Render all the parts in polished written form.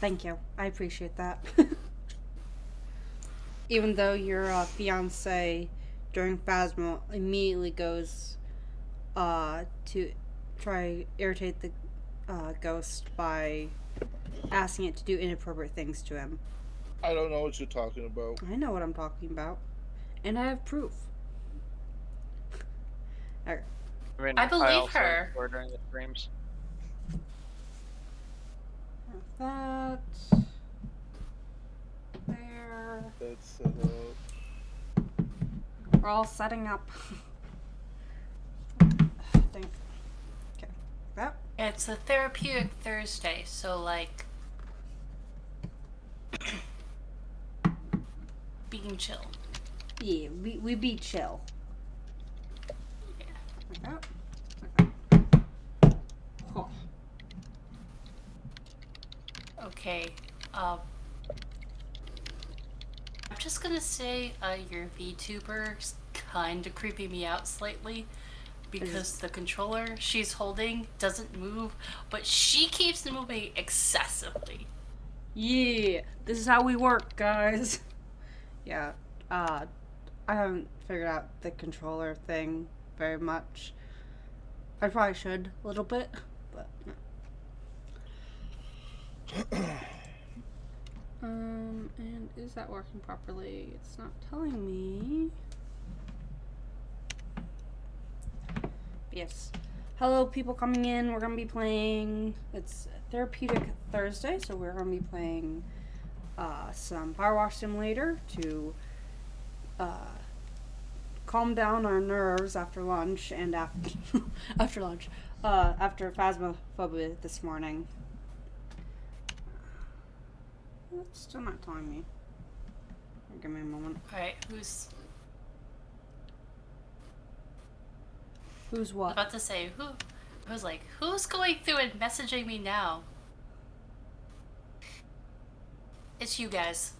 Thank you. I appreciate that. Even though your fiance during Phasma immediately goes to try irritate the ghost by asking it to do inappropriate things to him. I don't know what you're talking about. I know what I'm talking about, and I have proof. Okay. I mean, I I believe also her. record during the streams. That there. That's set up. We're all setting up. Think. Okay. That. It's a therapeutic Thursday, so like being chill. Yeah, we be chill. Yeah. Like that. Like that. Oh. Okay. I'm just gonna say your VTuber's kinda creeping me out slightly because the controller she's holding doesn't move, but she keeps moving excessively. Yeah, this is how we work, guys. Yeah, I haven't figured out the controller thing very much. I probably should a little bit, but and is that working properly? It's not telling me. Yes. Hello, people coming in. We're gonna be playing. It's Therapeutic Thursday, so we're gonna be playing some Power Wash Simulator to calm down our nerves after lunch and after after Phasmophobia this morning. It's still not telling me. Give me a moment. Alright, Who's what? about to say who's going through and messaging me now? It's you guys.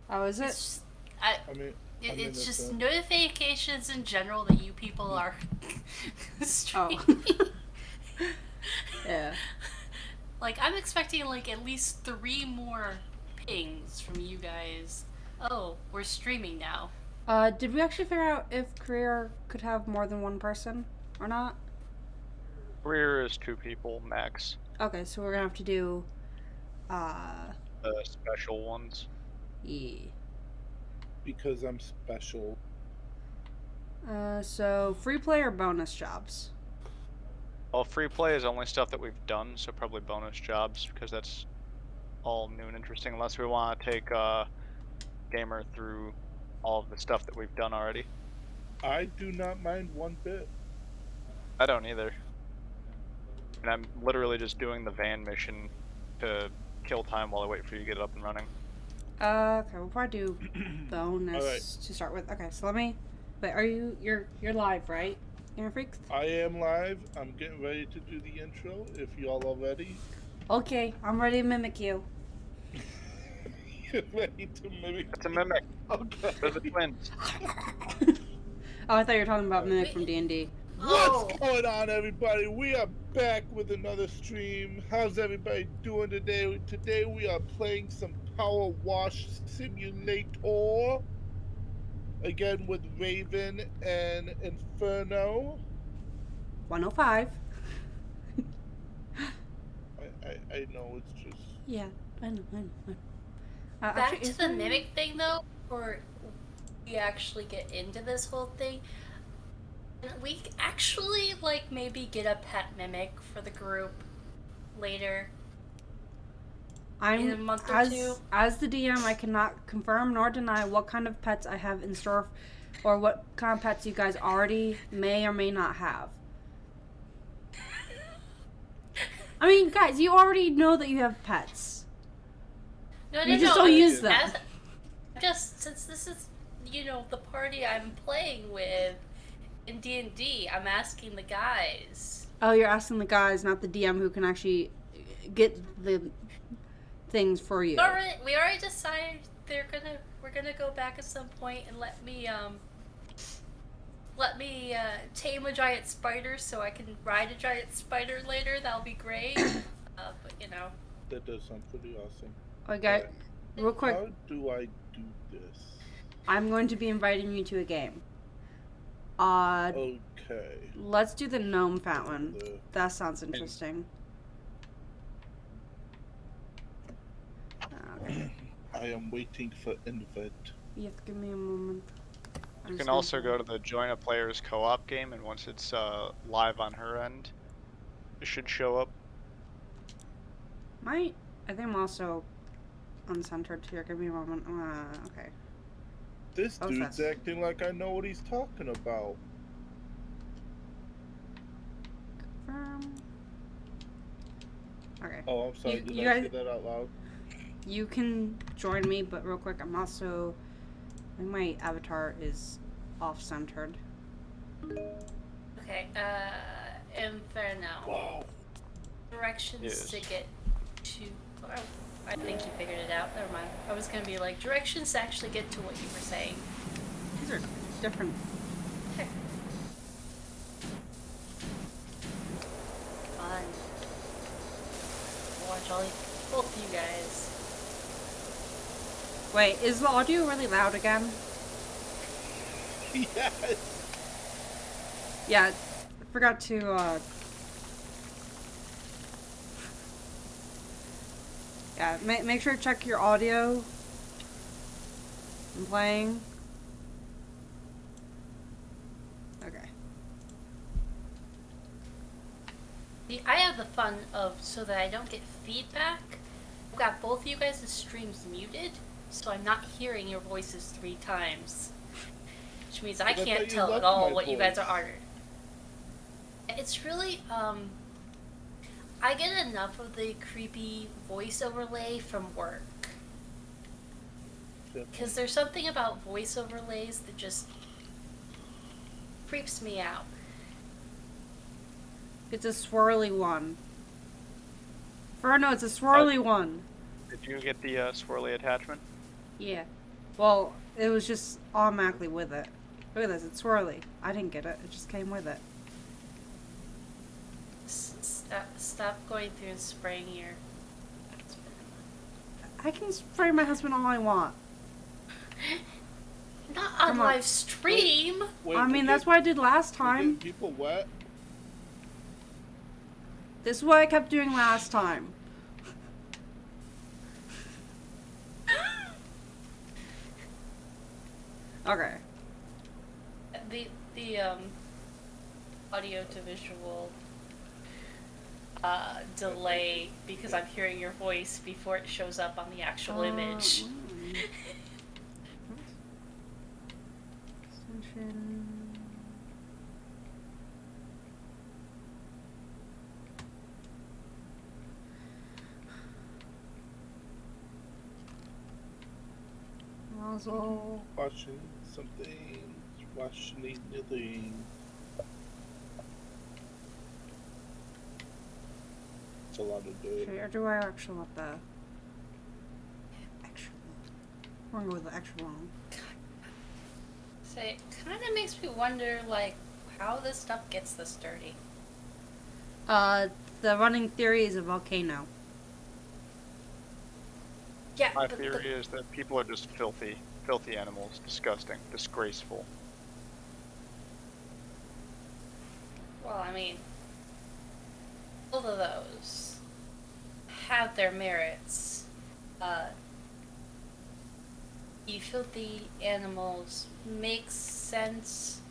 How is it? It's just, it's just notifications in general that you people are streaming. Yeah. Like, I'm expecting like at least 3 more pings from you guys. Oh, we're streaming now. Did we actually figure out if career could have more than one person or not? Career is 2 people max. Okay, so we're gonna have to do The special ones. yeah. Because I'm special. So free play or bonus jobs? Well, free play is only stuff that we've done, so probably bonus jobs, because that's all new and interesting, unless we want to take Gamer through all of the stuff that we've done already. I do not mind one bit. I don't either. And I'm literally just doing the van mission to kill time while I wait for you to get it up and running. Okay, we'll probably do bonus Alright. to start with. Okay, so let me. Wait, you're live, right? Gamer Freaks? I am live. I'm getting ready to do the intro. If y'all are ready. Okay, I'm ready to mimic you. You're ready to mimic. It's a mimic. Okay. They're the twins. Oh, I thought you were talking about mimic from D&D. What's going on, everybody? We are back with another stream. How's everybody doing today? Today we are playing some Power Wash Simulator. Again with Raven and Infurno. 105. I know, it's just... Yeah, I know. Back actually, to the mimic thing though, before we actually get into this whole thing. We actually like maybe get a pet mimic for the group later. In a month or two. As the DM, I cannot confirm nor deny what kind of pets I have in store, or what kind of pets you guys already may or may not have. I mean, guys, you already know that you have pets. No, You just don't use them. Just since this is, the party I'm playing with in D&D, I'm asking the guys. Oh, you're asking the guys, not the DM, who can actually get the things for you. We already decided we're gonna go back at some point and let me tame a giant spider so I can ride a giant spider later. That'll be great. But That does sound pretty awesome. Okay, real quick, How do I do this? I'm going to be inviting you to a game. Okay. Let's do the gnome fat one. The- That sounds interesting. Okay. I am waiting for invite. You have to give me a moment. You can also go to the join a player's co-op game, and once it's live on her end, it should show up. I think I'm also uncentered here. Give me a moment. Okay. This Oh, dude's that's- acting like I know what he's talking about. Okay. Oh, I'm sorry. You- Did you I guys- say that out loud? You can join me, but real quick, I'm also... I think my avatar is off-centered. Okay, Infurno. Wow. Directions Yes. to get to. Oh, I think you figured it out. Never mind. I was gonna be like, directions to actually get to what you were saying. These are different. Okay. Fun. Watch all both of you guys. Wait, is the audio really loud again? Yes. Yeah, I forgot to, Yeah, make sure to check your audio. I'm playing. Okay. See, I have the fun of, so that I don't get feedback, I've got both of you guys' streams muted, so I'm not hearing your voices 3 times. Which means I But I can't thought you tell at loved all my what you guys voice. are arguing. It's really, I get enough of the creepy voice overlay from work. Because there's something about voice overlays that just creeps me out. It's a swirly one. Inferno, it's a swirly one. Did you get the swirly attachment? Yeah. Well, it was just automatically with it. Look at this, it's swirly. I didn't get it, it just came with it. Stop going through and spraying your... I can spray my husband all I want. Not on Come on. live stream! Wait, I mean, that's what I did last we're getting time. people wet. This is what I kept doing last time. Okay. The audio to visual delay because I'm hearing your voice before it shows up on the actual image. Extension. Muzzle. Watching something. Watching nothing. It's a lot of do. Or do I actually want the extra one? We're going to go with the extra one. So it kind of makes me wonder, like, how this stuff gets this dirty. The running theory is a volcano. Yeah, My but theory is that people are just filthy animals, disgusting, disgraceful. well, I mean, both of those have their merits. You filthy animals makes sense,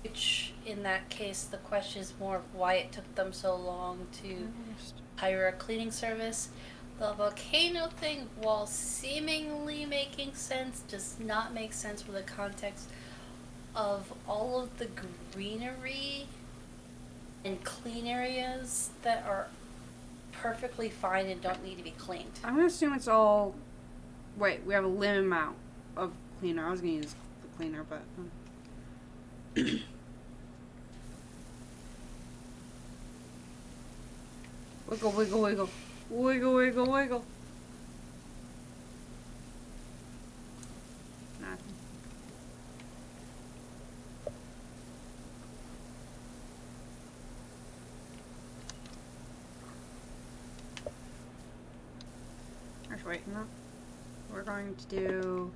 which in that case the question is more of why it took them so long to hire a cleaning service. The volcano thing, while seemingly making sense, does not make sense with the context of all of the greenery and clean areas that are perfectly fine and don't need to be cleaned. I'm gonna assume it's all. Wait, we have a limit amount of cleaner. I was gonna use the cleaner, but. Wiggle, wiggle, wiggle. Wiggle, wiggle, wiggle. Nothing. Actually, wait, no. We're going to do...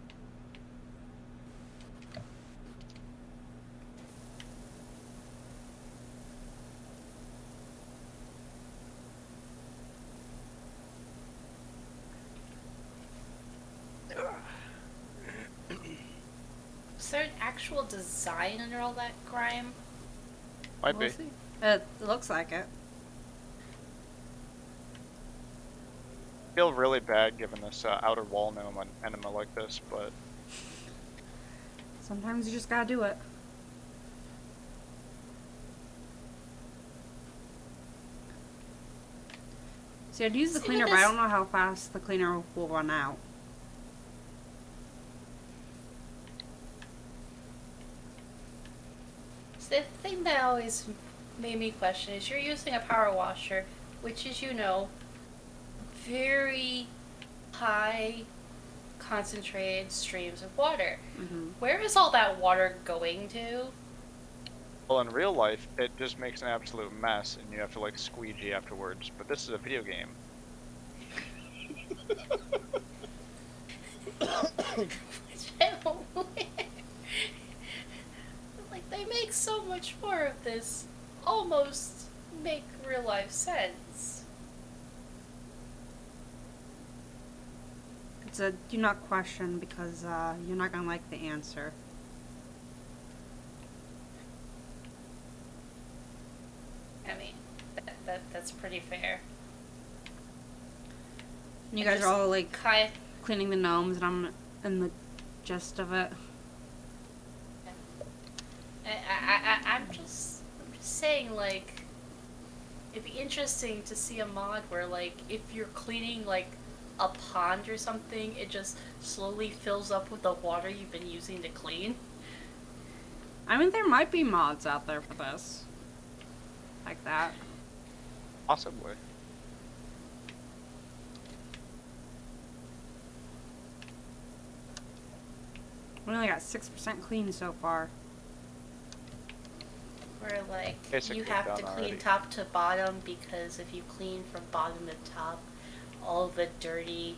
Is there an actual design under all that grime? Might We'll be. see. It looks like it. I feel really bad giving this outer wall gnome an enema like this, but Sometimes you just gotta do it. See, I'd use the See, cleaner, with but I this- don't know how fast the cleaner will run out. So the thing that always made me question is you're using a power washer, which is, very high concentrated streams of water. Mm-hmm. Where is all that water going to? well, in real life, it just makes an absolute mess, and you have to like squeegee afterwards. But this is a video game. Which I don't like, they make so much more of this almost make real life sense. It's a do not question because you're not gonna like the answer. I mean, that's pretty fair. You I guys are just all like Kai, cleaning the gnomes, and I'm in the gist of it. I'm just saying, like, it'd be interesting to see a mod where, like, if you're cleaning, like, a pond or something, it just slowly fills up with the water you've been using to clean. I mean, there might be mods out there for this, like that. Possibly. We only got 6% clean so far. Where, like, Basically you have to done clean already. top to bottom, because if you clean from bottom to top, all the dirty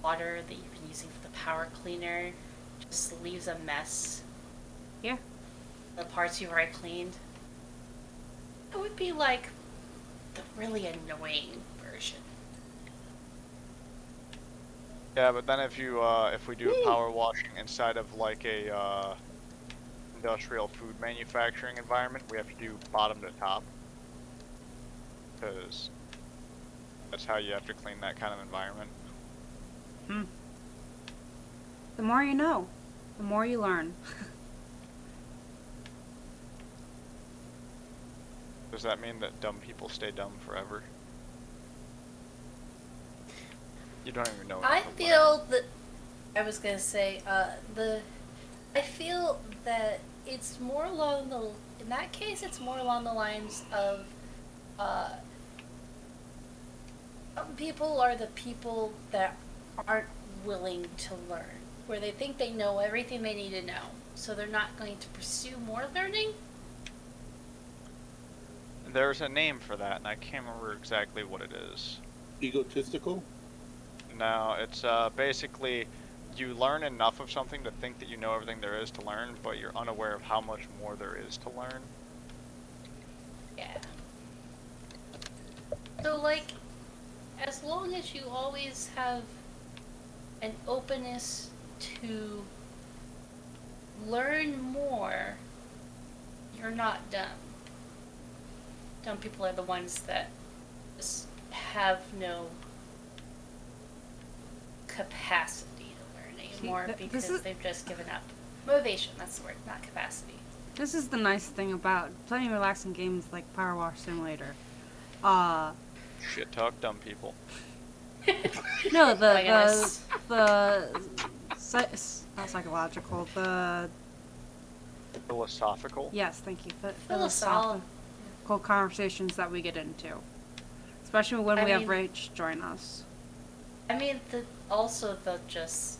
water that you've been using for the power cleaner just leaves a mess. Yeah. The parts you've already cleaned. It would be like the really annoying version. Yeah, but then if you if we do power washing inside of like a industrial food manufacturing environment, we have to do bottom to top, because that's how you have to clean that kind of environment. The more you know, the more you learn. Does that mean that dumb people stay dumb forever? You don't even know. I enough to learn. feel that I was gonna say I feel that it's more along the in that case it's more along the lines of some people are the people that aren't willing to learn, where they think they know everything they need to know, so they're not going to pursue more learning. There's a name for that, and I can't remember exactly what it is. Egotistical? No, it's basically you learn enough of something to think that you know everything there is to learn, but you're unaware of how much more there is to learn. Yeah. So, like, as long as you always have an openness to learn more, you're not dumb. Dumb people are the ones that just have no capacity to learn anymore this because is- they've just given up. Motivation, that's the word, not capacity. This is the nice thing about playing relaxing games like Power Wash Simulator. Shit talk, dumb people. No, Oh my goodness. not psychological, the, Philosophical. yes, thank you, Philosophical. philosophical conversations that we get into. Especially when I we have mean- Rach join us. I mean, also the just,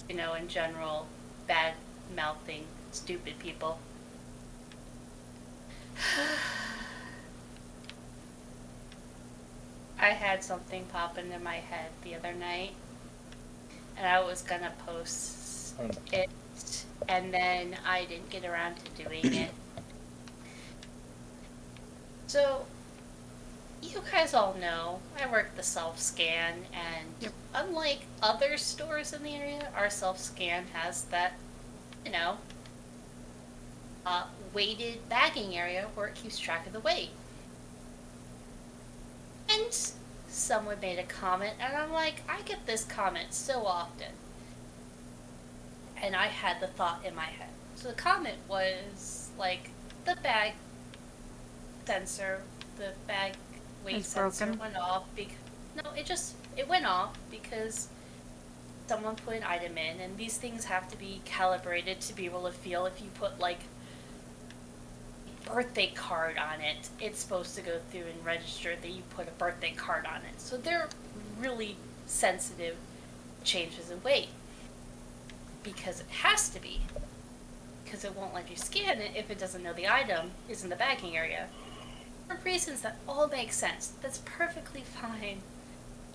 in general, bad mouthing stupid people. I had something pop into my head the other night, and I was gonna post it, and then I didn't get around to doing it. So, you guys all know I work the self-scan, and unlike other stores in the area, our self-scan has that, you know, weighted bagging area where it keeps track of the weight. And someone made a comment, and I'm like, I get this comment so often. And I had the thought in my head. So the comment was like, the bag sensor, the bag weight It's sensor broken? went off. It went off because someone put an item in, and these things have to be calibrated to be able to feel if you put like birthday card on it, it's supposed to go through and register that you put a birthday card on it. So they're really sensitive to changes in weight. Because it has to be. Because it won't let you scan it if it doesn't know the item is in the bagging area. For reasons that all make sense. That's perfectly fine.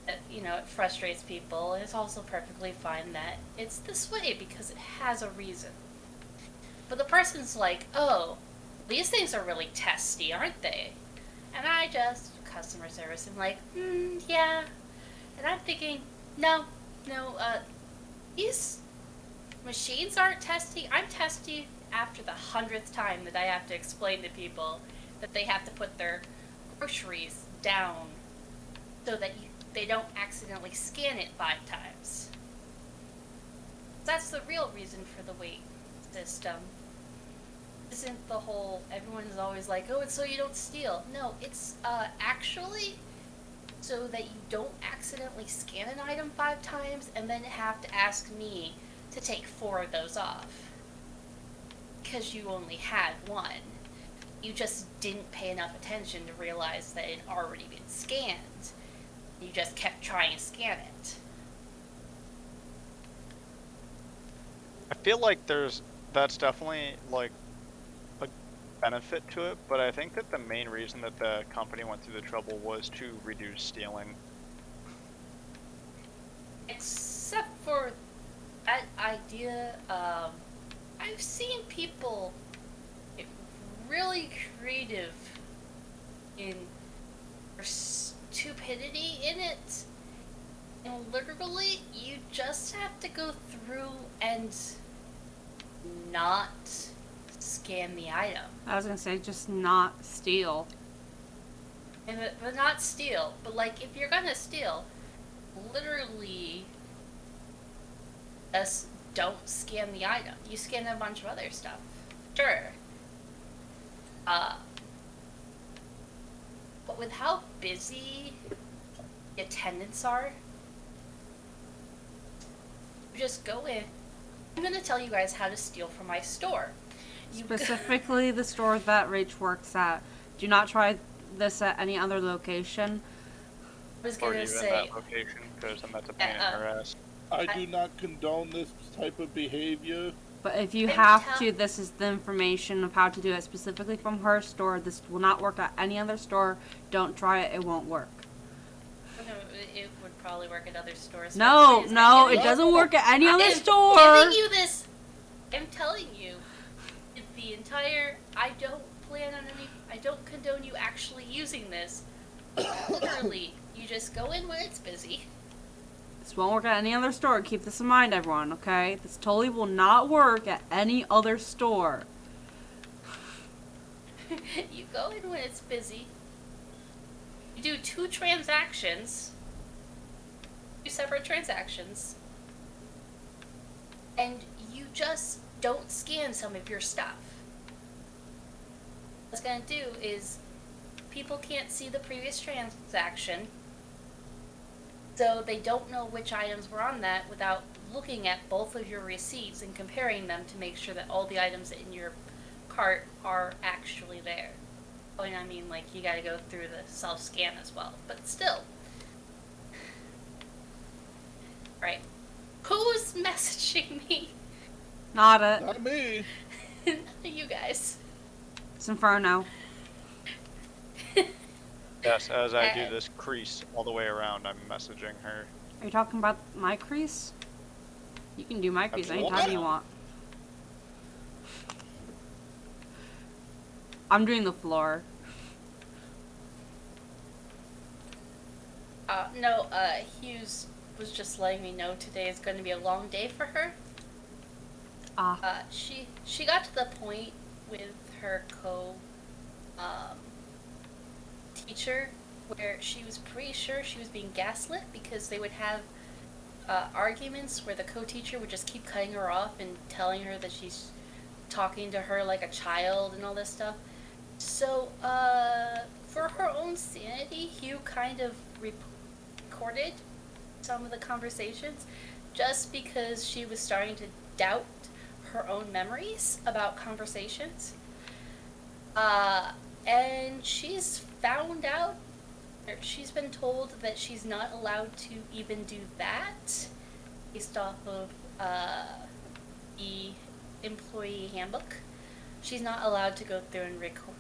That, it frustrates people. And it's also perfectly fine that it's this way because it has a reason. But the person's like, oh, these things are really testy, aren't they? And I just, customer service, I'm like, yeah. And I'm thinking, no, these machines aren't testy. I'm testy after the 100th time that I have to explain to people that they have to put their groceries down so that they don't accidentally scan it 5 times. That's the real reason for the weight system. Isn't the whole, everyone's always like, oh, it's so you don't steal. No, it's actually so that you don't accidentally scan an item 5 times and then have to ask me to take 4 of those off. Because you only had 1. You just didn't pay enough attention to realize that it had already been scanned. You just kept trying to scan it. I feel like that's definitely like a benefit to it, but I think that the main reason that the company went through the trouble was to reduce stealing. Except for that idea, I've seen people get really creative in their stupidity in it. And literally, you just have to go through and not scan the item. I was gonna say, just not steal. But not steal. But like, if you're gonna steal, literally just don't scan the item. You scan a bunch of other stuff. Sure. But with how busy the attendants are, you just go in. I'm gonna tell you guys how to steal from my store. Specifically the store that Rach works at. Do not try this at any other location. I was Or gonna even say, that location, because then that's a pain in her ass. I do not condone this type of behavior. But if you And have to, this is the information of how to do it specifically from her store. This will not work at any other store. Don't try it. It won't work. no, it would probably work at other stores. No, But no, I'm it doesn't work at any other I'm store. giving you this. I'm telling you, the entire. I don't condone you actually using this. Literally, you just go in when it's busy. This won't work at any other store. Keep this in mind, everyone, okay? This totally will not work at any other store. You go in when it's busy. You do 2 transactions. 2 separate transactions. And you just don't scan some of your stuff. What it's going to do is people can't see the previous transaction, so they don't know which items were on that without looking at both of your receipts and comparing them to make sure that all the items in your cart are actually there. Oh, and I mean, like, you gotta go through the self-scan as well, but still. Right. Who's messaging me? Not it. Not me. You guys. It's Inferno. Yes, as I do And- this crease all the way around, I'm messaging her. Are you talking about my crease? You can do my crease Absolutely. anytime you want. I'm doing the floor. No, Hughes was just letting me know today is going to be a long day for her. She got to the point with her teacher where she was pretty sure she was being gaslit because they would have arguments where the co-teacher would just keep cutting her off and telling her that she's talking to her like a child and all this stuff. So, for her own sanity, Hugh kind of recorded some of the conversations just because she was starting to doubt her own memories about conversations. And she's found out, or she's been told that she's not allowed to even do that based off of the employee handbook. She's not allowed to go through and record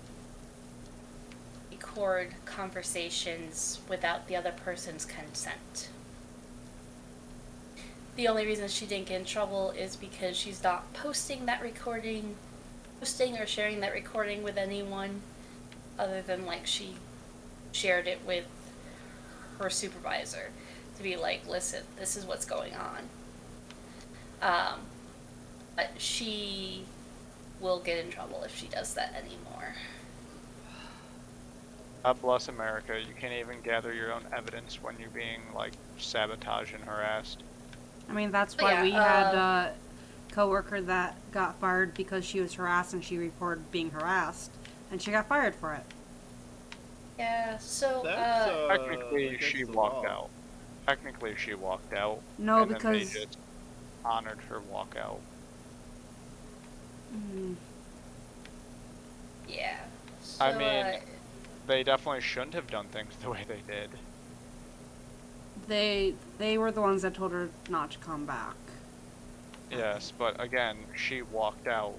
conversations without the other person's consent. The only reason she didn't get in trouble is because she's not posting or sharing that recording with anyone other than like she shared it with her supervisor to be like, listen, this is what's going on. But she will get in trouble if she does that anymore. God bless America. You can't even gather your own evidence when you're being, like, sabotaged and harassed. I mean, that's why we had a coworker that got fired because she was harassed and she reported being harassed, and she got fired for it. Yeah, so, Technically, she walked out. No, and because... then they just honored her walkout. Yeah. So, I mean, they definitely shouldn't have done things the way they did. They were the ones that told her not to come back. Yes, but again, she walked out.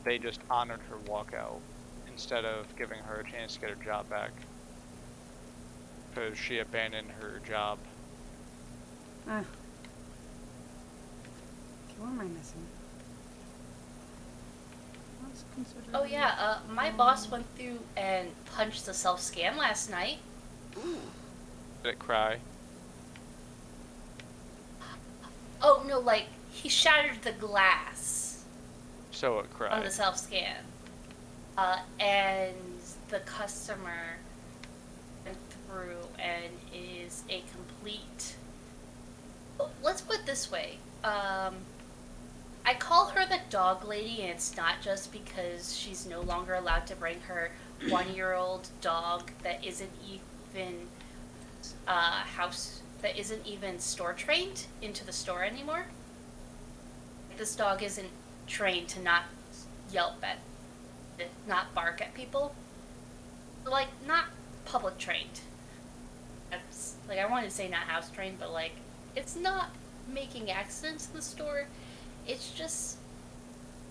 They just honored her walkout instead of giving her a chance to get her job back. Because she abandoned her job. Okay, what am I missing? Oh yeah, my boss went through and punched the self-scan last night. Did it cry? Oh no, like, he shattered the glass So it cried. on the self-scan. And the customer went through and is a complete... Let's put it this way. I call her the dog lady, and it's not just because she's no longer allowed to bring her 1-year-old dog that isn't even that isn't even store trained into the store anymore. This dog isn't trained to not yelp at, not bark at people. Like, not public trained. That's, like, I wanted to say not house trained, but like, it's not making accidents in the store. It's just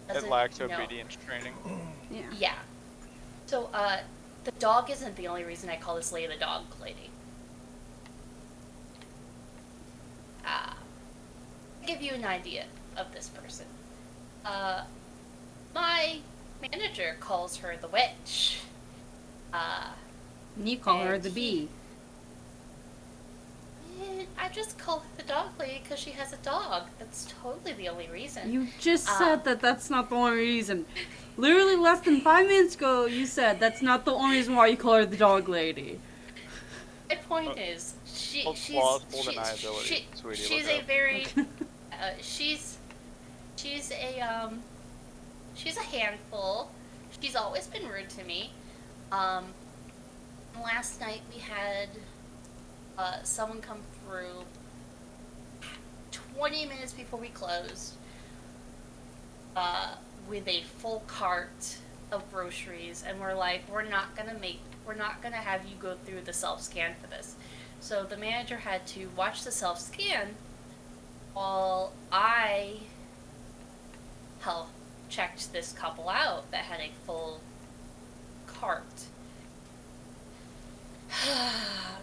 It lacks obedience training. Yeah. Yeah. So, the dog isn't the only reason I call this lady the dog lady. To give you an idea of this person. My manager calls her the witch. And you call her the bee. I just call her the dog lady because she has a dog. That's totally the only reason. You just said that that's not the only reason. Literally less than 5 minutes ago, you said that's not the only reason why you call her the dog lady. My point is, she's sweetie, a very she's a handful. She's always been rude to me. Last night we had someone come through 20 minutes before we closed with a full cart of groceries, and we're like, we're not gonna have you go through the self-scan for this. So the manager had to watch the self-scan while I checked this couple out that had a full cart.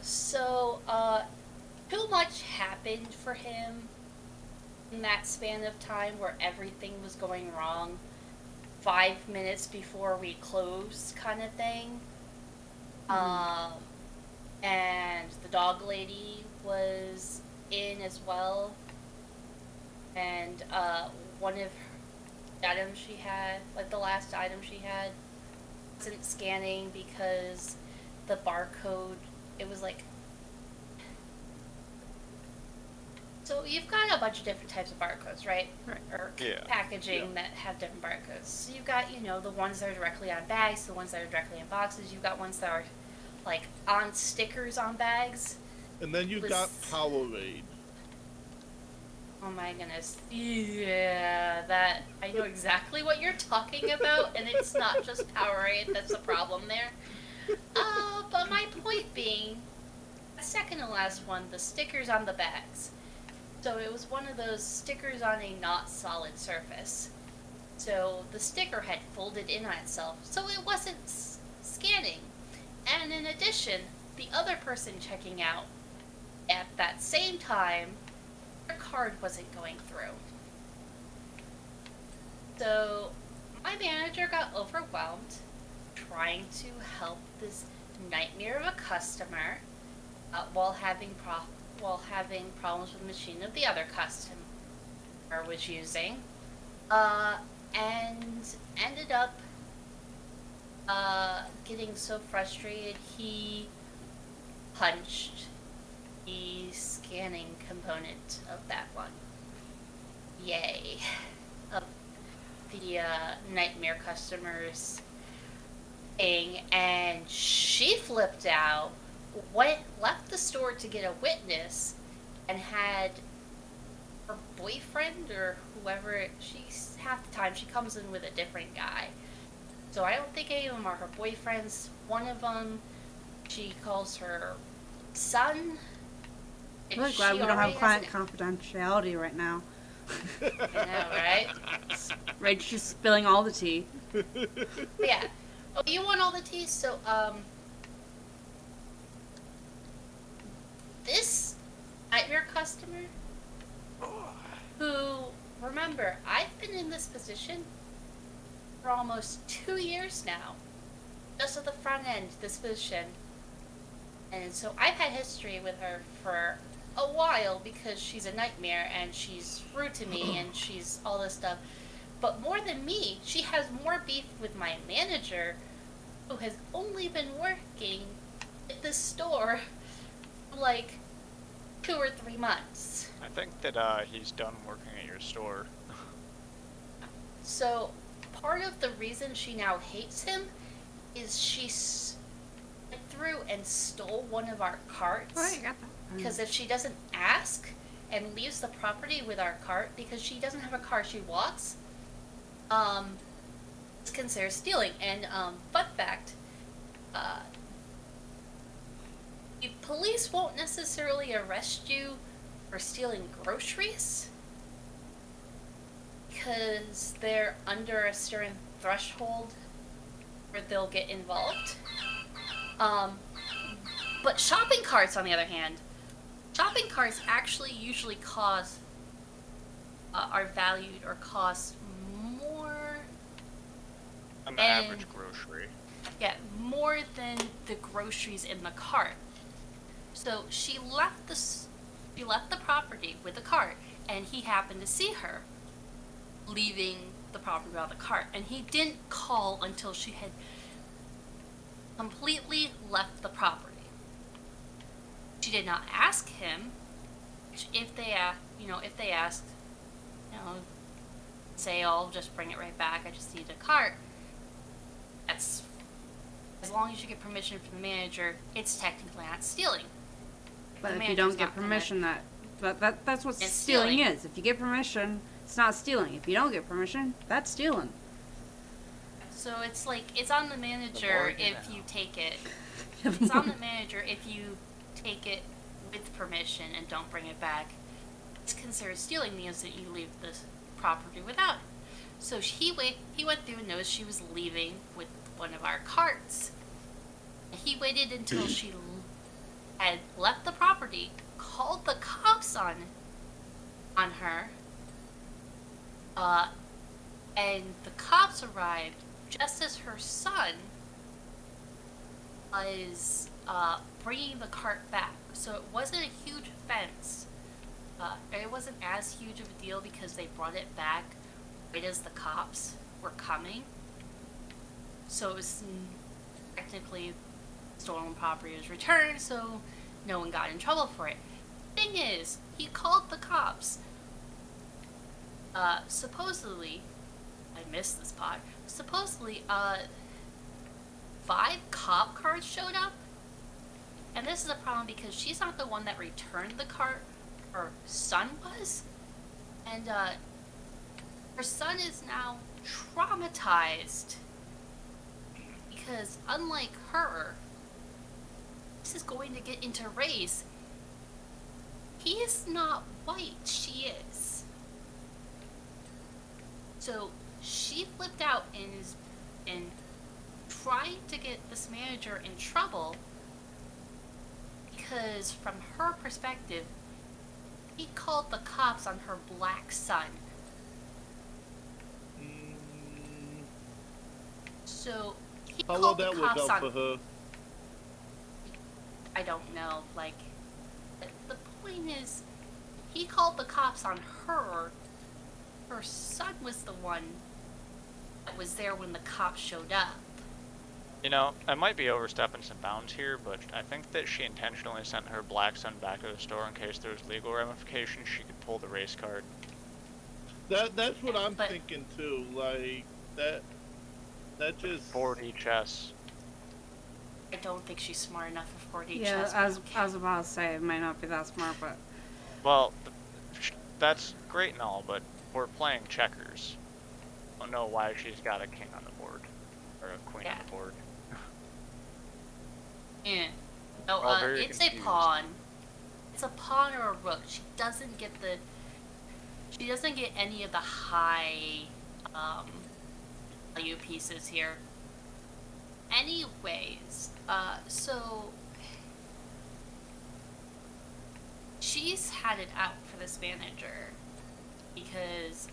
So, too much happened for him in that span of time where everything was going wrong 5 minutes before we closed, kind of thing. And the dog lady was in as well. And one of the items she had, like the last item she had, wasn't scanning because the barcode, it was like... So you've got a bunch of different types of barcodes, right? Right. Or Yeah. packaging that have different barcodes. So you've got, the ones that are directly on bags, the ones that are directly in boxes. You've got ones that are, like, on stickers on bags. And then you got Powerade. Oh my goodness. Yeah, that... I know exactly what you're talking about, and it's not just Powerade that's the problem there. But my point being, the second to last one, the stickers on the bags. So it was one of those stickers on a not solid surface. So the sticker had folded in on itself, so it wasn't scanning. And in addition, the other person checking out at that same time, their card wasn't going through. So my manager got overwhelmed trying to help this nightmare of a customer while having problems with the machine of the other customer was using, and ended up getting so frustrated he punched the scanning component of that one. Yay. Of the nightmare customers thing, and she flipped out, left the store to get a witness, and had her boyfriend or whoever, half the time she comes in with a different guy. So I don't think any of them are her boyfriends. One of them, she calls her son. I'm really glad we don't have client confidentiality right now. I know, right? Rachel's just spilling all the tea. Yeah. Oh, you want all the tea? So, this nightmare customer, who, remember, I've been in this position for almost 2 years now. Just at the front end, this position. And so I've had history with her for a while because she's a nightmare and she's rude to me and she's all this stuff. But more than me, she has more beef with my manager, who has only been working at this store for like 2 or 3 months. I think that he's done working at your store. So part of the reason she now hates him is she went through and stole one of our carts. Oh, I got that. Because if she doesn't ask and leaves the property with our cart, because she doesn't have a car, she walks, it's considered stealing. And fun fact, the police won't necessarily arrest you for stealing groceries because they're under a certain threshold where they'll get involved. But shopping carts, on the other hand, shopping carts actually usually are valued or cost more An average grocery. Yeah, more than the groceries in the cart. So she left the property with the cart, and he happened to see her leaving the property without the cart, and he didn't call until she had completely left the property. She did not ask him. If they asked, say, "Oh, I'll just bring it right back. I just need a cart." That's, as long as you get permission from the manager, it's technically not stealing. But The if you don't manager's get not gonna- permission, that's what It's stealing stealing. is. If you get permission, it's not stealing. If you don't get permission, that's stealing. So it's like, it's on the manager The more you if know. you take it. It's on the manager if you take it with permission and don't bring it back. It's considered stealing the instant you leave the property without it. So he went through and noticed she was leaving with one of our carts. He waited until she had left the property, called the cops on her, and the cops arrived just as her son was bringing the cart back. So it wasn't a huge offense. It wasn't as huge of a deal because they brought it back right as the cops were coming. So it was technically stolen property was returned, so no one got in trouble for it. Thing is, he called the cops. Supposedly, I missed this part. Supposedly, 5 cop cars showed up. And this is a problem because she's not the one that returned the cart. Her son was. And, her son is now traumatized. Because, unlike her, this is going to get into race. He is not white, she is. So, she flipped out and tried to get this manager in trouble because from her perspective, he called the cops on her black son. So he How will called the that work cops out on. for her? I don't know. Like, the point is, he called the cops on her. Her son was the one that was there when the cops showed up. You know, I might be overstepping some bounds here, but I think that she intentionally sent her black son back to the store in case there was legal ramifications. She could pull the race card. That's what I'm But- thinking too. Like that just 4D chess. I don't think she's smart enough for 4D Yeah, chess. as I was about to say, it might not be that smart, but Well, that's great and all, but we're playing checkers. I don't know why she's got a king on the board. Or a queen on the board. Yeah. No, We're all very it's confused. a pawn. It's a pawn or a rook. She doesn't get any of the high value pieces here. Anyways, so she's had it out for this manager because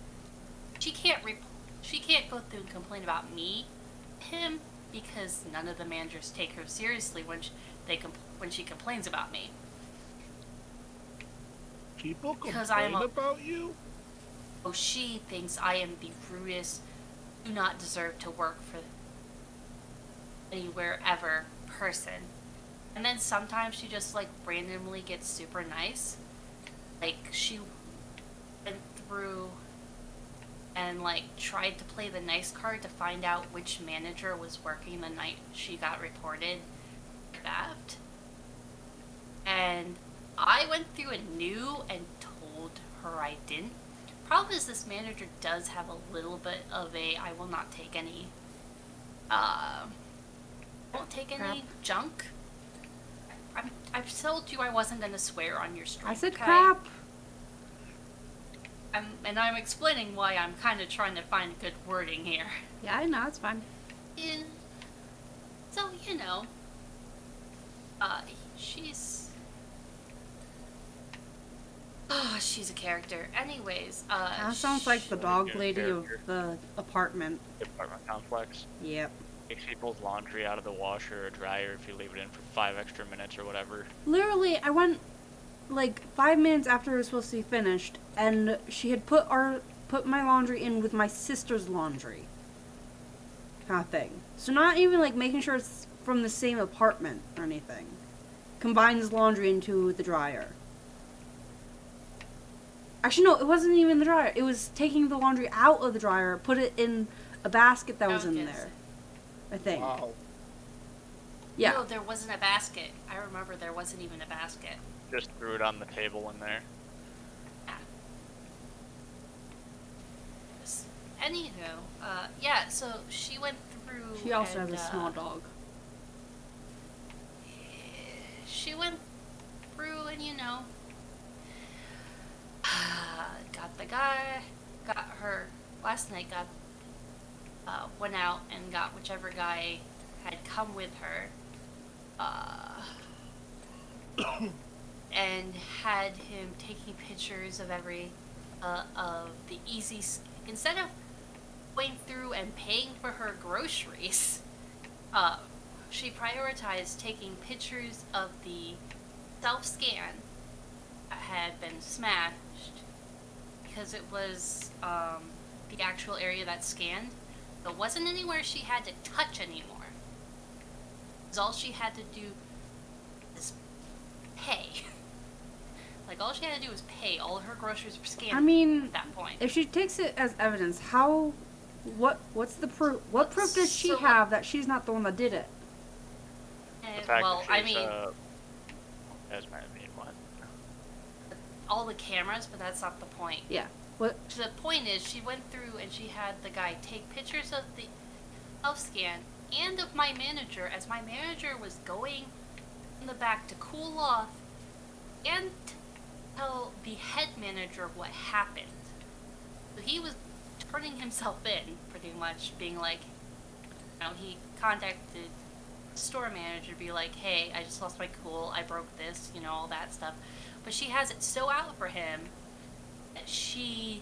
she can't go through and complain about him, because none of the managers take her seriously when she complains about me. people Because I am complain about you. Oh, she thinks I am the rudest, do not deserve to work for anywhere ever person. And then sometimes she just like randomly gets super nice. Like she went through and like tried to play the nice card to find out which manager was working the night she got reported theft. And I went through and knew and told her I didn't. Problem is, this manager does have a little bit of a I will not take any won't take any Crap. junk. I've told you I wasn't gonna swear on your stream. I said okay? crap. And I'm explaining why I'm kind of trying to find good wording here. Yeah, I know, it's fine. And so, you know, she's a character. Anyways, That sounds like the dog good lady of character. the apartment. Apartment complex. Yep. Makes people's laundry out of the washer or dryer if you leave it in for 5 extra minutes or whatever. Literally, I went like 5 minutes after it was supposed to be finished, and she had put my laundry in with my sister's laundry. Kind of thing. So not even like making sure it's from the same apartment or anything. Combines laundry into the dryer. Actually, no, it wasn't even the dryer. It was taking the laundry out of the dryer, put it in a basket that was in Okay. there. I think. Wow. Yeah. No, there wasn't a basket. I remember there wasn't even a basket. Just threw it on the table in there. Anywho, yeah, so she went through. She also and, has a small dog. She went through and, you know, got the guy, got her, last night went out and got whichever guy had come with her, and had him taking pictures of of the instead of going through and paying for her groceries, uh, she prioritized taking pictures of the self-scan that had been smashed because it was the actual area that scanned. It wasn't anywhere she had to touch anymore. Because all she had to do is pay. Like, all she had to do was pay. All of her groceries were scanned I mean, at that point. if she takes it as evidence, what's the proof? What proof does she So- have that she's not the one that did it? The fact Well, that I she's, mean, what? all the cameras, but that's not the point. Yeah. What? The point is, she went through and she had the guy take pictures of the self-scan and of my manager as my manager was going in the back to cool off and tell the head manager what happened. So he was turning himself in, pretty much, being like, he contacted the store manager to be like, hey, I just lost my cool, I broke this, all that stuff. But she has it so out for him that she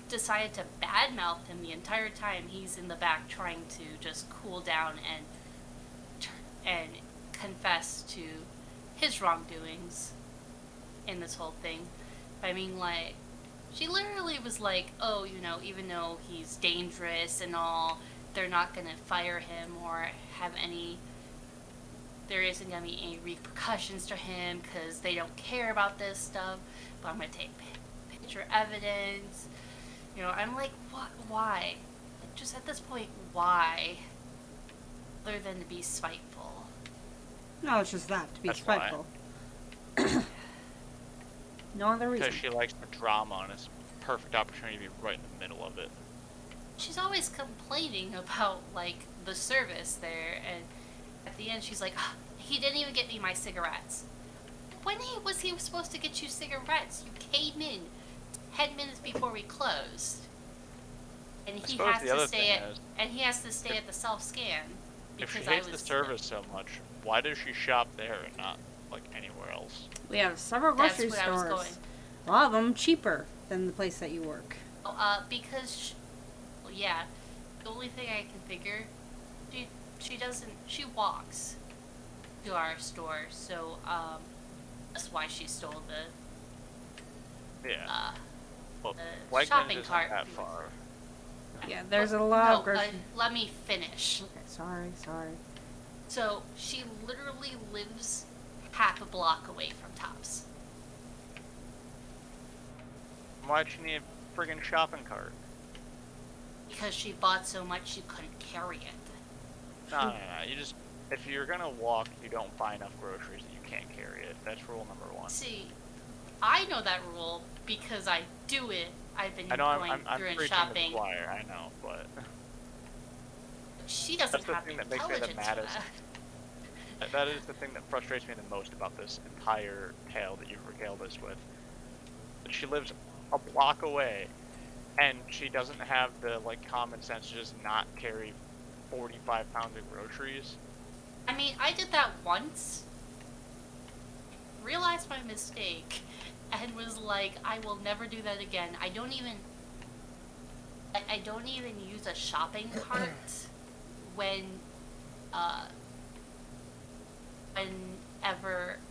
decided to badmouth him the entire time he's in the back trying to just cool down and confess to his wrongdoings in this whole thing. I mean, like, she literally was like, oh, even though he's dangerous and all, they're not going to fire him or have there isn't going to be any repercussions to him because they don't care about this stuff, but I'm going to take picture evidence. I'm like, what? Why? Just at this point, why? Other than to be spiteful. No, it's just that, to be That's why. spiteful. No other reason. Because she likes the drama and it's a perfect opportunity to be right in the middle of it. She's always complaining about, like, the service there, and at the end she's like, he didn't even get me my cigarettes. When was he supposed to get you cigarettes? You came in 10 minutes before we closed. And he has to stay at the self-scan. If she hates the service so much, why does she shop there and not, like, anywhere else? We have several That's grocery what I was stores. going. A lot of them cheaper than the place that you work. Because, the only thing I can figure, she walks to our store, so, that's why she stole Yeah. Well, the Wegmans shopping isn't cart. that far. Yeah, there's a lot of No, grocery. let me finish. Okay, sorry. So, she literally lives half a block away from Tops. Why'd she need a friggin' shopping cart? Because she bought so much she couldn't carry it. No. You just, if you're gonna walk, you don't buy enough groceries that you can't carry it. That's rule number one. See, I know that rule because I do it. I've been I know going I'm through and preaching shopping. the choir, I know, but She doesn't that's the have thing the that makes me the intelligence for maddest. that. That is the thing that frustrates me the most about this entire tale that you've regaled us with. That she lives a block away, and she doesn't have the, like, common sense to just not carry 45 pounds of groceries. I mean, I did that once, realized my mistake, and was like, I will never do that again. I don't even use a shopping cart whenever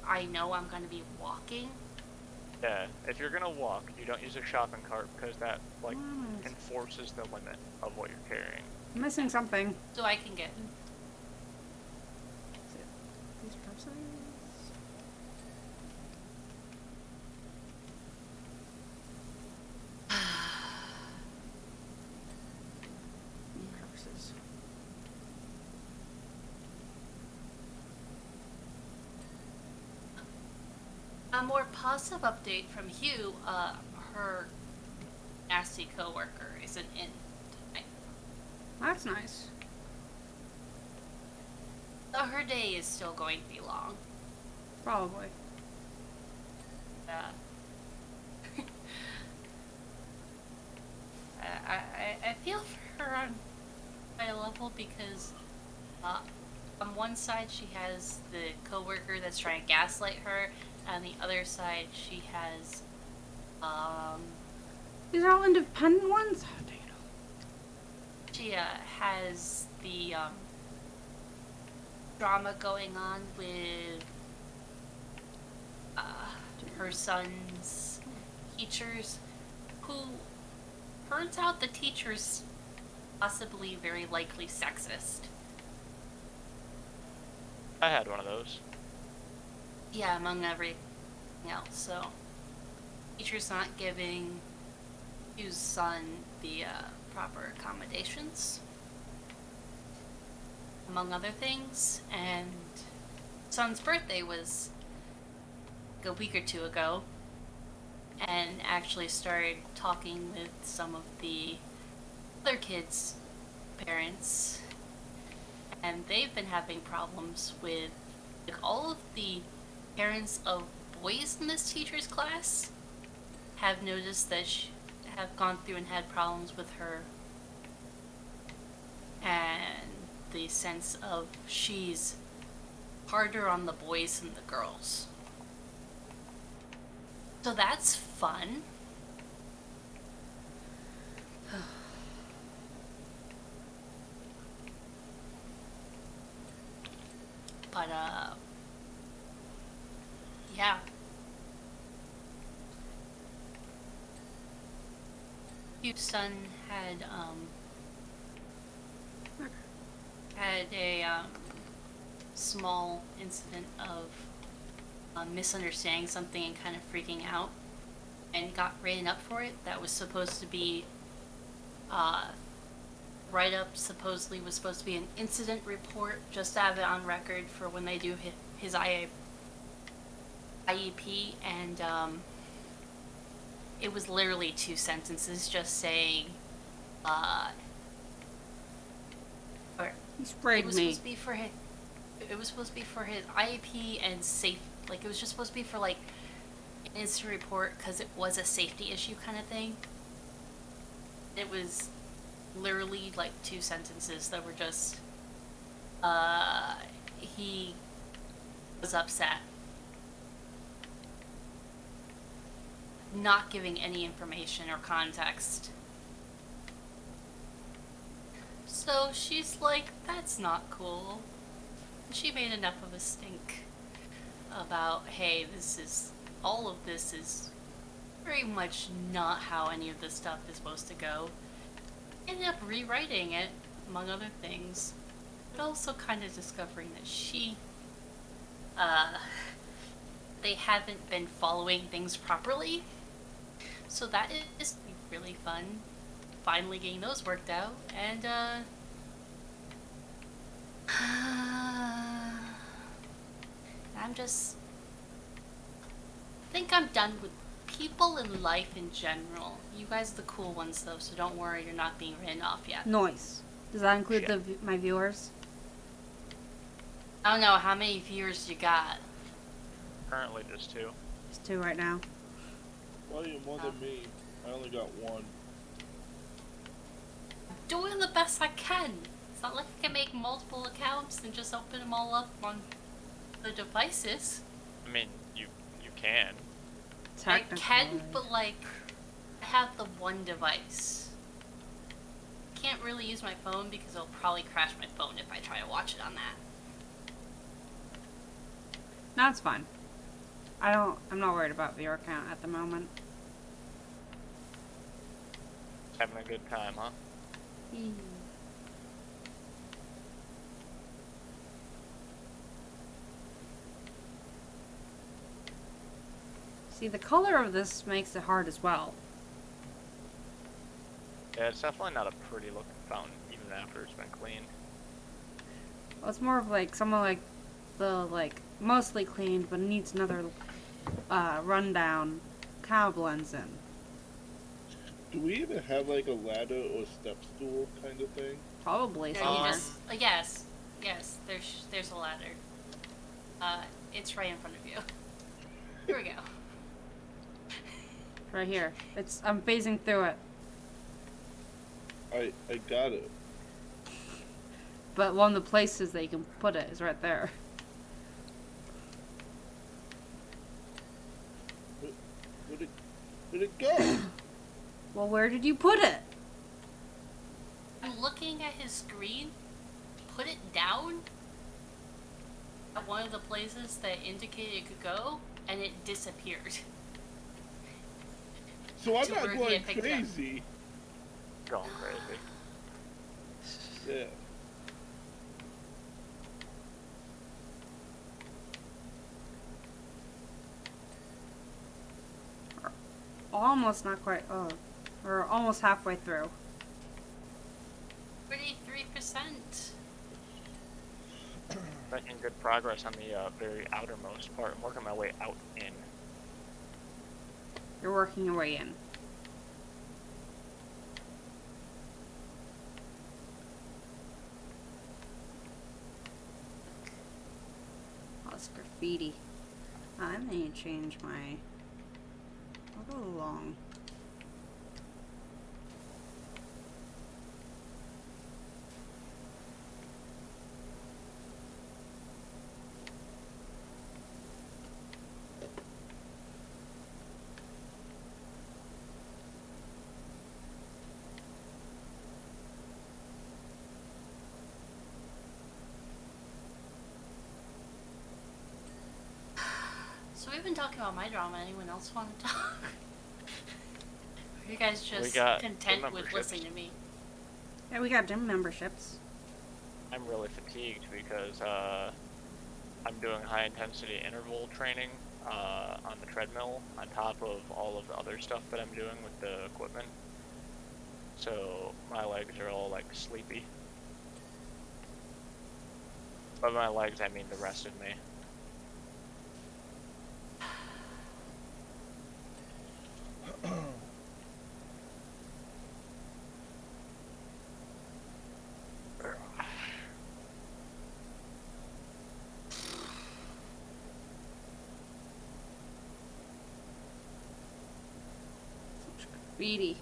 I know I'm going to be walking. Yeah, if you're gonna walk, you don't use a shopping cart because that, like, Nice. enforces the limit of what you're carrying. I'm missing something. So I can get. Is it these purses? Purses. A more positive update from Hugh, her nasty coworker isn't in tonight. That's nice. So her day is still going to be long. Probably. I feel for her on my level because on one side she has the coworker that's trying to gaslight her, and on the other side she has These are all independent ones? How do you know? she has the drama going on with her son's teachers, who turns out the teacher's possibly very likely sexist. I had one of those. Yeah, among everything else. So, teacher's not giving Hugh's son the proper accommodations, among other things. And son's birthday was a week or two ago, and actually started talking with some of the other kids' parents, and they've been having problems with, like, all of the parents of boys in this teacher's class have noticed that have gone through and had problems with her, and the sense of she's harder on the boys than the girls. So that's fun. But, yeah. Hugh's son had a small incident of misunderstanding something and kind of freaking out, and got written up for it. That was supposed to be write-up supposedly was supposed to be an incident report, just to have it on record for when they do his IEP, and it was literally 2 sentences just saying, or He sprayed it was me. supposed to be for his, it was supposed to be for his IEP and safe, like, it was just supposed to be for, like, an incident report because it was a safety issue kind of thing. It was literally like 2 sentences that were just, he was upset. Not giving any information or context. So she's like, that's not cool. She made enough of a stink about, hey, all of this is very much not how any of this stuff is supposed to go. Ended up rewriting it, among other things, but also kind of discovering that they haven't been following things properly. So that is really fun, finally getting those worked out, and I think I'm done with people in life in general. You guys are the cool ones though, so don't worry, you're not being written off yet. Noise. Does that include Shit. my viewers? I don't know, how many viewers you got? Currently just 2. Just 2 right now. Well, you're more than me. I only got 1. Doing the best I can. It's not like I can make multiple accounts and just open them all up on the devices. I mean, you can. I Technically. can, but like, I have the one device. Can't really use my phone because it'll probably crash my phone if I try to watch it on that. No, it's fine. I'm not worried about viewer count at the moment. Having a good time, huh? See, the color of this makes it hard as well. Yeah, it's definitely not a pretty looking fountain, even after it's been cleaned. Well, it's more of like someone like the mostly cleaned, but needs another rundown. Kind of blends in. Do we even have like a ladder or step stool kind of thing? Probably No, you somewhere. just, yes, there's a ladder. It's right in front of you. Here we go. Right here. I'm phasing through it. I got it. But one of the places that you can put it is right there. Where'd it go? Well, where did you put it? I'm looking at his screen. Put it down at one of the places that indicated it could go, and it disappeared. So I'm To not where he going had picked it up. crazy. Going crazy. Yeah. Almost, not quite. Oh, we're almost halfway through. 33%. Making good progress on the very outermost part. I'm working my way out in. You're working your way in. Oh, it's graffiti. I need to change my... I'll go along. So we've been talking about my drama. Anyone else want to talk? Are you guys just got content gym with memberships. listening to me? Yeah, we got gym memberships. I'm really fatigued because I'm doing high intensity interval training on the treadmill on top of all of the other stuff that I'm doing with the equipment. So my legs are all like sleepy. By my legs, I mean the rest of me. Such graffiti.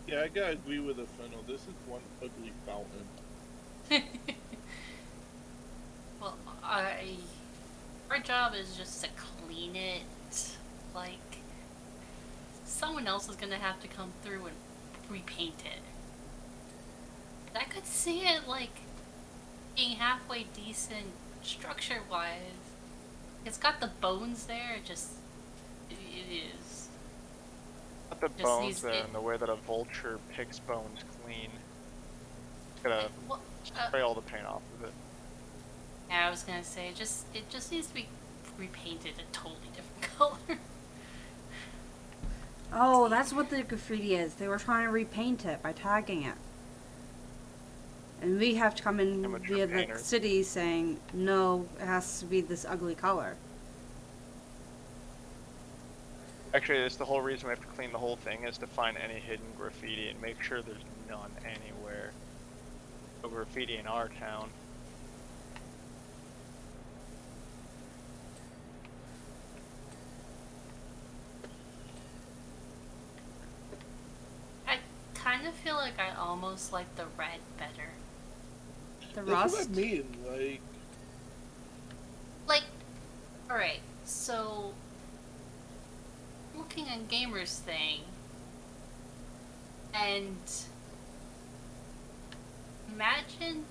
Yeah, I gotta agree with Infurno. This is one ugly fountain. Well, our job is just to clean it. Like, someone else is gonna have to come through and repaint it. I could see it, like, being halfway decent structure-wise. It's got the bones there, it is. Not the Just bones needs there it- and the way that a vulture picks bones clean. Gotta Well, spray all the paint off of it. yeah, I was gonna say, it just needs to be repainted a totally different color. Oh, that's what the graffiti is. They were trying to repaint it by tagging it. And we have to come in Amateur via the painter. city saying, no, it has to be this ugly color. Actually, that's the whole reason we have to clean the whole thing, is to find any hidden graffiti and make sure there's none anywhere. No graffiti in our town. I kind of feel like I almost like the red better. The That's rust. what I mean. Like, alright, so looking at Gamer's thing, and imagine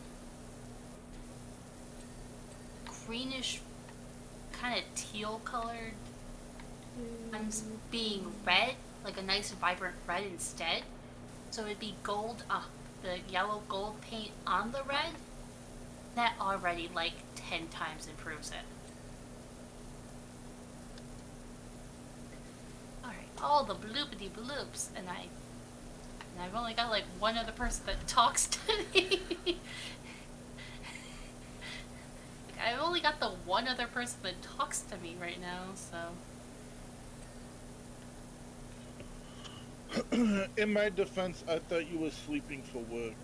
greenish, kind of teal colored ones being red, like a nice vibrant red instead. So it'd be gold, the yellow gold paint on the red. That already like 10 times improves it. Alright, all the bloopity bloops, and I've only got like one other person that talks to me. I've only got the one other person that talks to me right now, so. In my defense, I thought you were sleeping for work.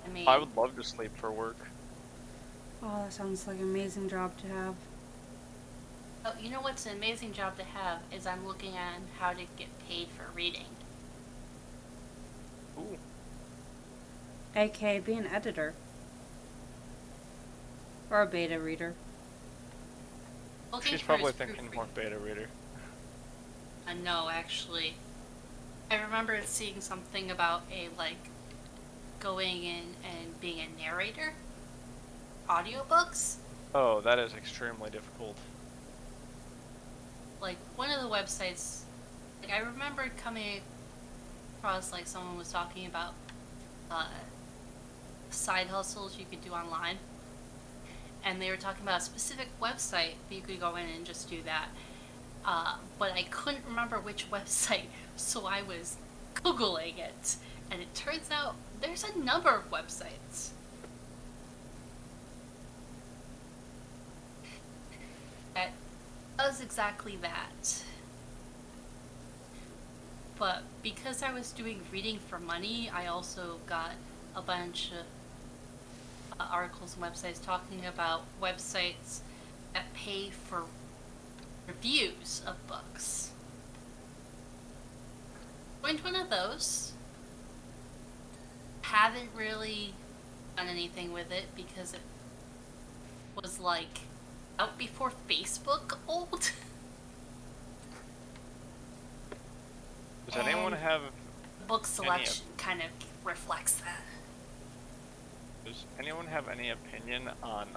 I mean, I would love to sleep for work. Oh, that sounds like an amazing job to have. Oh, you know what's an amazing job to have is I'm looking at how to get paid for reading. Ooh. AKA be an editor. Or a beta reader. Looking She's for probably his thinking more proofreading. beta reader. No, actually. I remember seeing something about going in and being a narrator. Audiobooks. Oh, that is extremely difficult. Like, one of the websites, like, I remember coming across, like, someone was talking about side hustles you could do online. And they were talking about a specific website that you could go in and just do that. But I couldn't remember which website, so I was Googling it. And it turns out there's a number of websites that does exactly that. But because I was doing reading for money, I also got a bunch of articles and websites talking about websites that pay for reviews of books. Joined one of those. Haven't really done anything with it because it was like out before Facebook old. Does anyone And have book selection kind of reflects that. Does anyone have any opinion on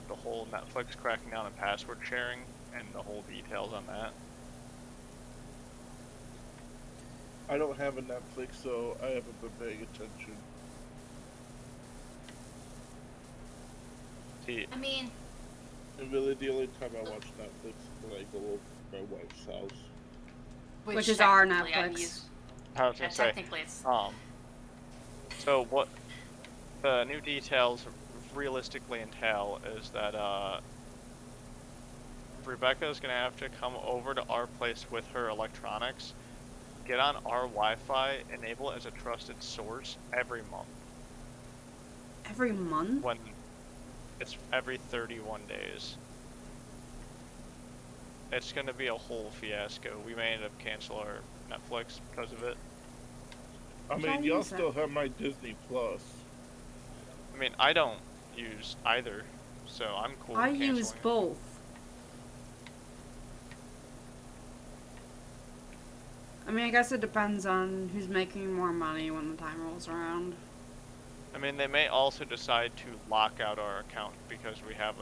the whole Netflix cracking down on password sharing and the whole details on that? I don't have a Netflix, so I haven't been paying attention. See, I mean, And really, the only time I watch Netflix is when I go over to my wife's house. Which is our technically I'm Netflix. used- I was yeah, gonna say, technically it's so what the new details realistically entail is that Rebecca is gonna have to come over to our place with her electronics, get on our Wi-Fi, enable it as a trusted source every month. Every month? When it's every 31 days. It's gonna be a whole fiasco. We may end up cancel our Netflix because of it. I Which I mean, y'all use still that. have my Disney Plus. I mean, I don't use either, so I'm cool with I canceling use it. both. I mean, I guess it depends on who's making more money when the time rolls around. I mean, they may also decide to lock out our account because we have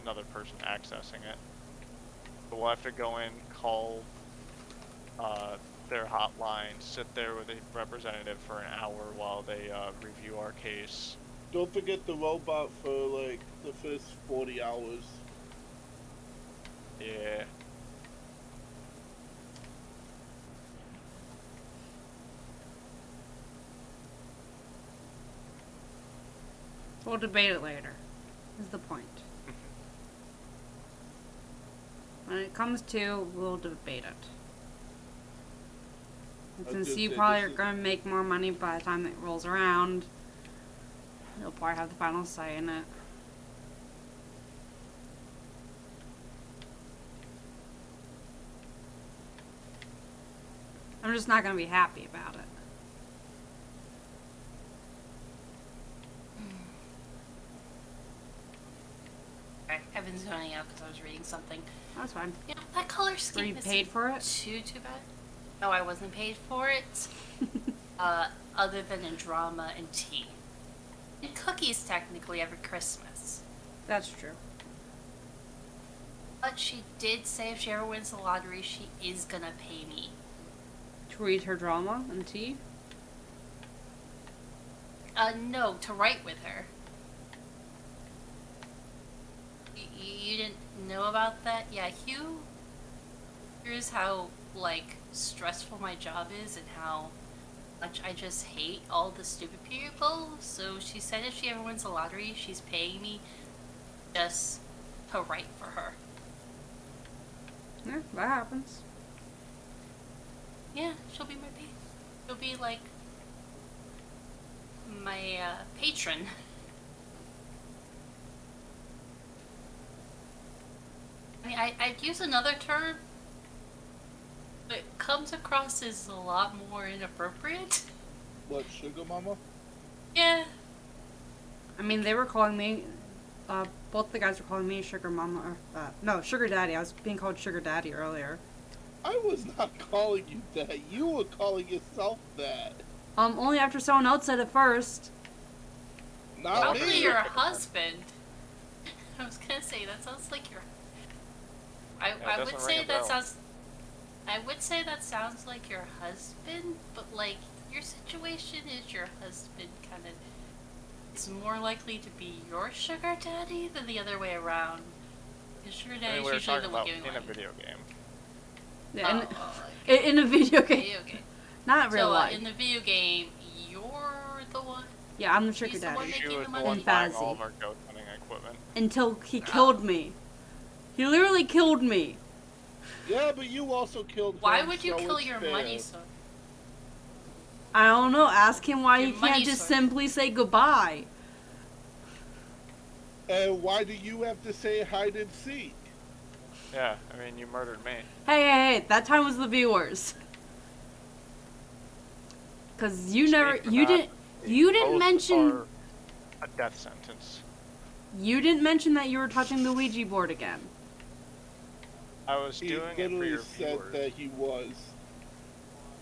another person accessing it. But we'll have to go in, call their hotline, sit there with a representative for an hour while they review our case. Don't forget the robot for like the first 40 hours. Yeah. We'll debate it later, is the point. When it comes to, we'll debate it. And I since was you gonna say, probably this are is- going to make more money by the time it rolls around, you'll probably have the final say in it. I'm just not going to be happy about it. okay, I've been zoning out because I was reading something. That's fine. You know, that color Were scheme you isn't paid for it? too bad. No, I wasn't paid for it. Other than in drama and tea. And cookies, technically, every Christmas. That's true. But she did say if she ever wins the lottery, she is gonna pay me. To read her drama and tea? No, to write with her. You didn't know about that? Yeah, Hugh. Here's how, like, stressful my job is and how much I just hate all the stupid people. So she said if she ever wins the lottery, she's paying me just to write for her. Yeah, that happens. Yeah, she'll be my she'll be like my patron. I mean, I'd use another term, but it comes across as a lot more inappropriate. What, sugar mama? Yeah. I mean, they were calling me, both the guys were calling me sugar mama, or, no, sugar daddy. I was being called sugar daddy earlier. I was not calling you that. You were calling yourself that. Only after someone else said it first. Not Probably me. your husband. I was gonna say, that sounds like your... I would say that sounds... I would say that sounds like your husband, but like, your situation is your husband kind of is more likely to be your sugar daddy than the other way around. Your sugar daddy is usually the one giving in a money. video game. Yeah, in a video game. Video game. Not real So, life. in the video game, you're the one. Yeah, I'm the sugar He's the one daddy. She was the money. one In buying Fazzy. all of our goat hunting equipment. Until he killed me. He literally killed me. Yeah, but you also killed Why him, would you so kill it's your fair. money son? I don't know. Ask him why Your he can't money just source. simply say goodbye. And why do you have to say hide and seek? Yeah, I mean, you murdered me. Hey, that time was the viewers. Cause you Speak for you that. didn't Both mention, are a death sentence. you didn't mention that you were touching the Ouija board again. I was He doing it for literally your said viewers. that he was.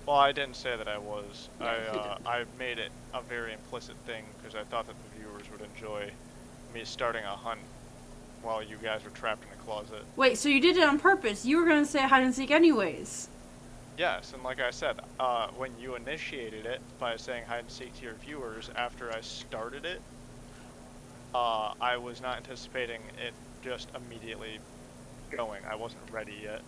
Well, I didn't say that I was. No, he didn't. I made it a very implicit thing because I thought that the viewers would enjoy me starting a hunt while you guys were trapped in a closet. Wait, so you did it on purpose? You were gonna say hide and seek anyways. Yes, and like I said, when you initiated it by saying hide and seek to your viewers after I started it, I was not anticipating it just immediately going. I wasn't ready yet.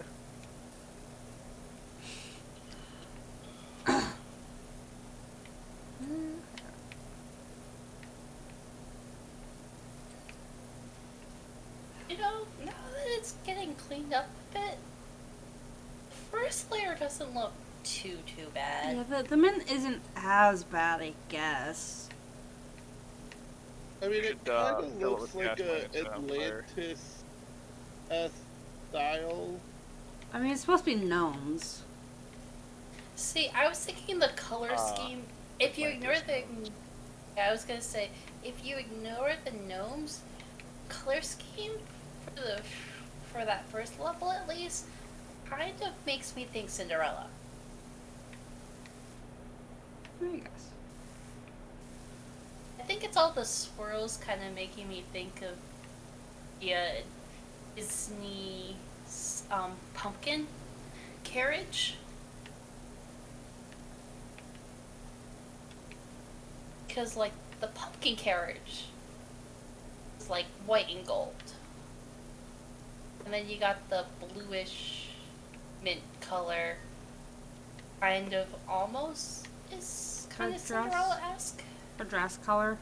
You know, now that it's getting cleaned up a bit, the first layer doesn't look too bad. Yeah, the mint isn't as bad, I guess. I mean, it Should, kind of fill it looks with like gasoline a instead of fire. Atlantis style. I mean, it's supposed to be gnomes. See, I was thinking the color scheme. If you ignore the, yeah, I was gonna say, if you ignore the gnomes, color scheme for that first level at least, kind of makes me think Cinderella. There you guys. I think it's all the swirls kind of making me think of the Disney pumpkin carriage. Because, like, the pumpkin carriage is, like, white and gold. And then you got the bluish mint color. Kind of almost is kind of Her dress? Cinderella-esque. Her dress color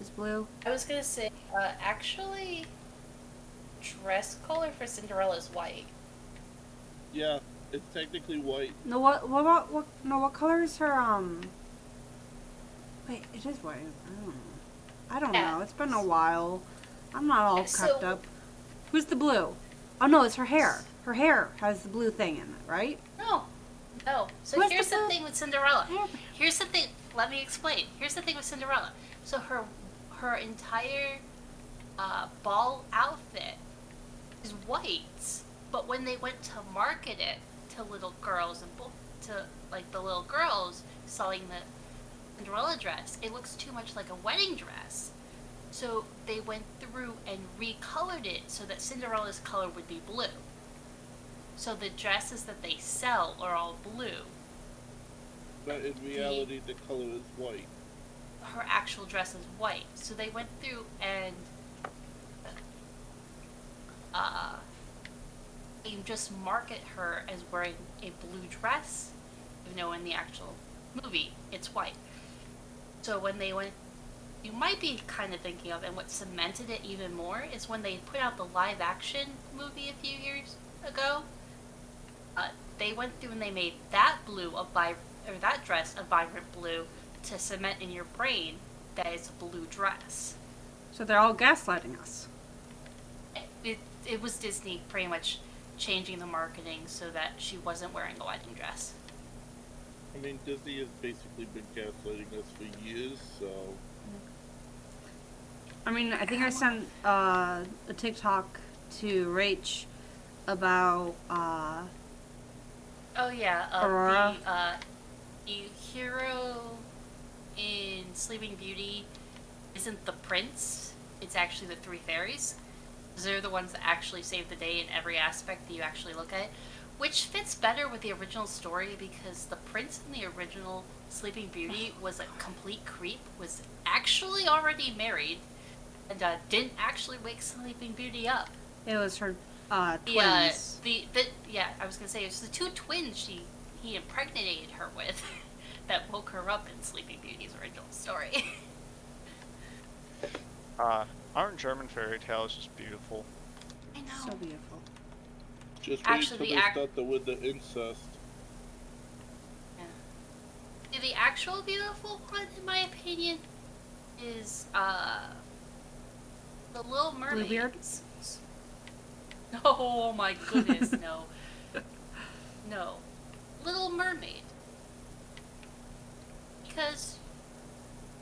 is blue. I was gonna say, actually, dress color for Cinderella is white. Yeah, it's technically white. No, what color is her, wait, it is white. I don't Yeah. know. It's been a while. I'm not all So- prepped up. Who's the blue? Oh no, it's her hair. Her hair has the blue thing in it, right? No. So Where's here's the the blue? thing with Cinderella. Hair. Here's the thing. Let me explain. Here's the thing with Cinderella. So her entire ball outfit is white, but when they went to market it to little girls and to like the little girls selling the Cinderella dress, it looks too much like a wedding dress. So they went through and recolored it so that Cinderella's color would be blue. So the dresses that they sell are all blue. But in reality, the color is white. Her actual dress is white. So they went through and you just market her as wearing a blue dress, even though in the actual movie it's white. So when they went, you might be kind of thinking of, and what cemented it even more is when they put out the live action movie a few years ago. They went through and they made that that dress a vibrant blue to cement in your brain that it's a blue dress. So they're all gaslighting us. it was Disney pretty much changing the marketing so that she wasn't wearing a wedding dress. I mean, Disney has basically been gaslighting us for years, so... I mean, I think I sent a TikTok to Rach about Oh yeah, Aurora. The hero in Sleeping Beauty isn't the prince, it's actually the three fairies. They're the ones that actually save the day in every aspect that you actually look at, which fits better with the original story because the prince in the original Sleeping Beauty was a complete creep, was actually already married, and didn't actually wake Sleeping Beauty up. It was her twins. Yeah, I was gonna say, it was the two twins he impregnated her with that woke her up in Sleeping Beauty's original story. Aren't German fairy tales just beautiful? I know. So beautiful. Just wait Actually, till they start with the incest. Yeah. The actual beautiful one, in my opinion, is the Little Mermaid. Bluebeard? Oh my goodness, no. No. Little Mermaid. Because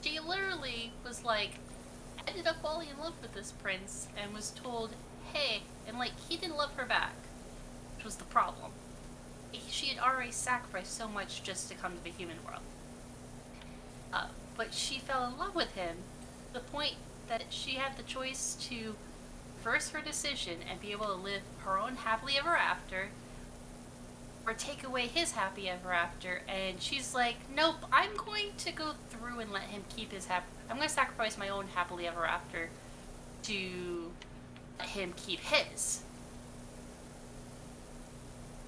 she literally was like, ended up falling in love with this prince and was told, hey, and like, he didn't love her back, which was the problem. She had already sacrificed so much just to come to the human world. But she fell in love with him to the point that she had the choice to reverse her decision and be able to live her own happily ever after, or take away his happy ever after, and she's like, nope, I'm going to go through and let him keep his I'm going to sacrifice my own happily ever after to let him keep his.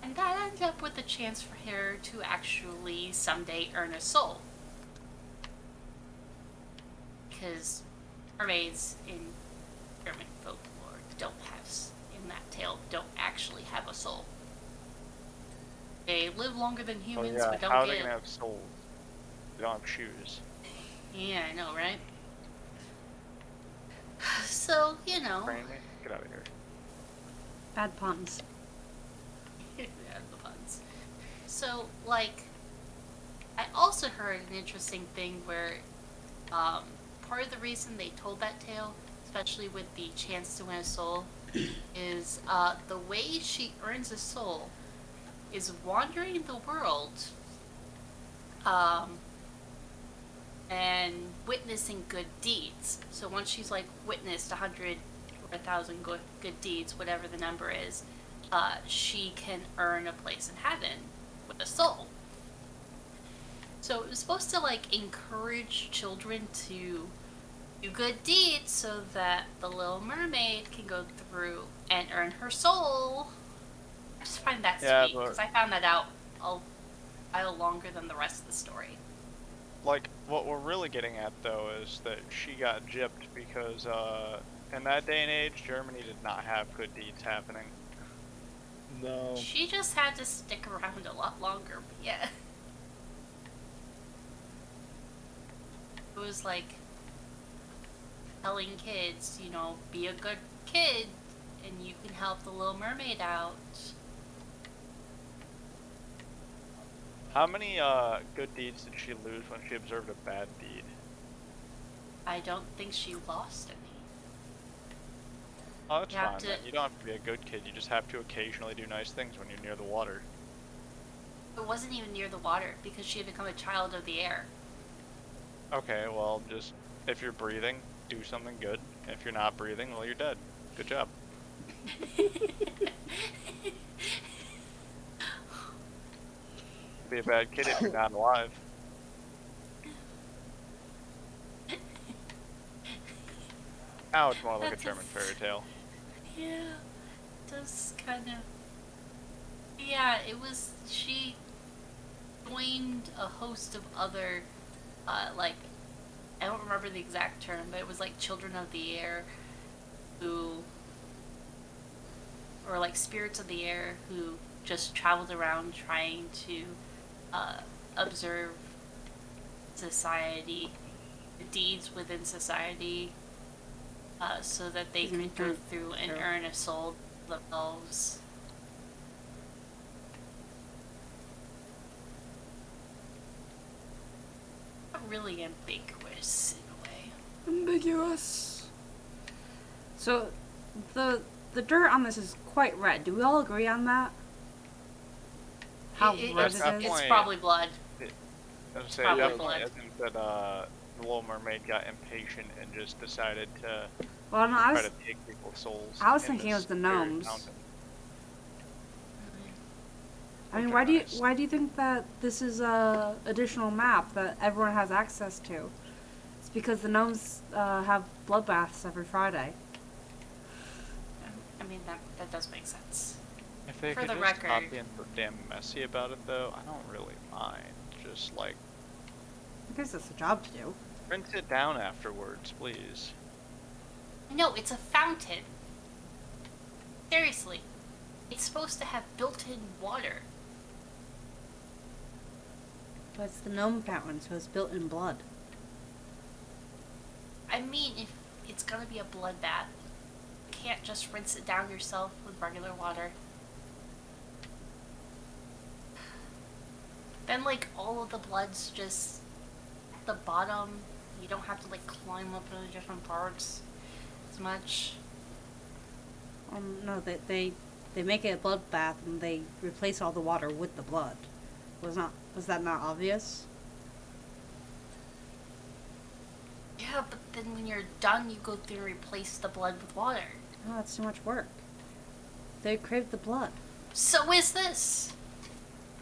And that ended up with a chance for her to actually someday earn a soul. Because mermaids in German folklore in that tale, don't actually have a soul. They live longer than humans, but don't how are get... they gonna have souls? They don't have shoes. Yeah, I know, right? So, you know... Randy, get out of here. Bad puns. Yeah, the puns. So, like, I also heard an interesting thing where, part of the reason they told that tale, especially with the chance to win a soul, is, the way she earns a soul is wandering the world, and witnessing good deeds. So once she's like witnessed 100 or 1,000 good deeds, whatever the number is, she can earn a place in heaven with a soul. So it was supposed to like encourage children to do good deeds so that the Little Mermaid can go through and earn her soul. I just find that sweet because I found that out a while longer than the rest of the story. Like, what we're really getting at, though, is that she got gypped because, in that day and age, Germany did not have good deeds happening. No. She just had to stick around a lot longer, but yeah. It was like telling kids, you know, be a good kid and you can help the Little Mermaid out. How many, good deeds did she lose when she observed a bad deed? I don't think she lost any. Oh, that's You have fine, to- then. You don't have to be a good kid, you just have to occasionally do nice things when you're near the water. It wasn't even near the water because she had become a child of the air. Okay, well, just, if you're breathing, do something good. If you're not breathing, well, you're dead. Good job. Be a bad kid if you're not alive. Now it's more like That's a German fairy tale. Yeah, it does kind of. Yeah, it was. She joined a host of other, like, I don't remember the exact term, but it was like children of the air who. Or like spirits of the air who just traveled around trying to observe society, the deeds within society, so that they Doesn't could go hurt. through and Sure. earn a soul themselves. Not really ambiguous in a way. Ambiguous. So, the dirt on this is quite red. Do we all agree on that? How red That's it is? It's definitely- probably blood. I was say Probably definitely blood. isn't that the Little Mermaid got impatient and just decided to Well, no, I try was to take people's souls. I was in thinking it this was the very gnomes. fountain. I mean, Organized. why do you think that this is a additional map that everyone has access to? It's because the gnomes have bloodbaths every Friday. I mean, that does make sense. If they For could the just record- stop being so damn messy about it, though, I don't really mind. Just like I guess that's a job to do. rinse it down afterwards, please. No, it's a fountain. Seriously. It's supposed to have built-in water. But it's the gnome fountain, so it's built in blood. I mean, if it's gonna be a bloodbath, you can't just rinse it down yourself with regular water. Then, like, all of the blood's just at the bottom. You don't have to, like, climb up into different parts as much. No, they make it a bloodbath and they replace all the water with the blood. Was that not obvious? Yeah, but then when you're done, you go through and replace the blood with water. No, that's too much work. They craved the blood. So is this.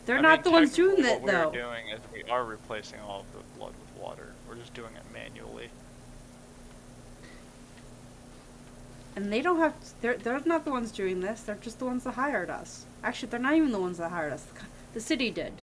They're I not mean, the ones doing technically it, what though. we're doing is we are replacing all of the blood with water. We're just doing it manually. And they don't have. They're not the ones doing this. They're just the ones that hired us. Actually, they're not even the ones that hired us. The city did.